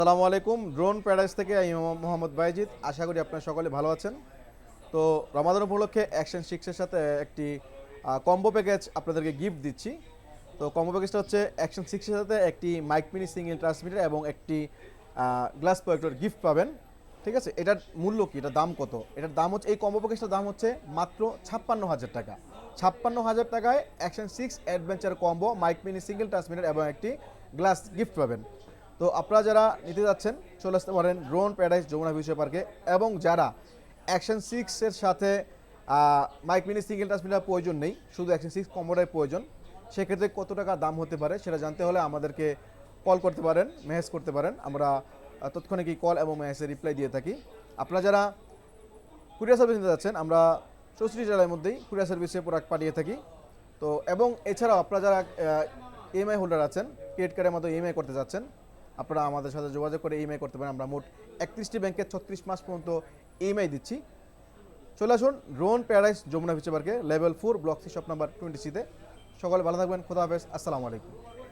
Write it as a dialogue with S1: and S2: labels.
S1: আসসালামু আলাইকুম। Drone paradise থেকে আমি মোহাম্মদ বাইজিদ। আশা করি আপনারা সকলে ভালো আছেন। তো রমাদান উপলক্ষে অ্যাকশন সিক্সের সাথে একটি কম্বো প্যাকেজ আপনাদেরকে গিফট দিচ্ছি। তো কম্বো প্যাকেজটা হচ্ছে অ্যাকশন সিক্সের সাথে একটি মাইক মিনি সিঙ্গেল ট্রান্সমিটার এবং একটি গ্লাস প্রজেক্টর গিফট পাবেন। ঠিক আছে, এটার মূল্য কি, এটার দাম কত? এটার দাম হচ্ছে, এই কম্বো প্যাকেজটার দাম হচ্ছে মাত্র 56,000 টাকা। 56,000 টাকায় action six adventure combo, mic mini single transmitter এবং একটি গ্লাস গিফট পাবেন। তো আপনারা যারা নিতে যাচ্ছেন চলে আসতে পারেন ড্রোন প্যারাডাইস যমুনা ফিউচার পার্কে। এবং যারা অ্যাকশন সিক্সের সাথে মাইক মিনি সিঙ্গেল ট্রান্সমিটার প্রয়োজন নেই, শুধু অ্যাকশন সিক্স কম্বোটাই প্রয়োজন, সেক্ষেত্রে কত টাকা দাম হতে পারে সেটা জানতে হলে আমাদেরকে কল করতে পারেন, মেসেজ করতে পারেন। আমরা তৎক্ষণিক কল এবং মেসেজে রিপ্লাই দিয়ে থাকি। আপনারা যারা কুরিয়ার সার্ভিস নিতে যাচ্ছেন, আমরা 64 জেলার মধ্যেই কুরিয়ার সার্ভিসে প্রোডাক্ট পাঠিয়ে থাকি। তো এবং এছাড়াও আপনারা যারা ইএমআই হোল্ডার আছেন, ক্রেডিট কার্ডের মাধ্যমে ইএমআই করতে যাচ্ছেন, আপনারা আমাদের সাথে যোগাযোগ করে ইএমআই করতে পারেন। আমরা মোট 31টি ব্যাংকে 36 মাস পর্যন্ত ইএমআই দিচ্ছি। চলে আসুন ড্রোন প্যারাডাইস যমুনা ফিউচার পার্কে, লেভেল 4, ব্লক 3, শপ নাম্বার 20 তে। সকলে ভালো থাকবেন। খোদা হাফেজ। আসসালামু আলাইকুম।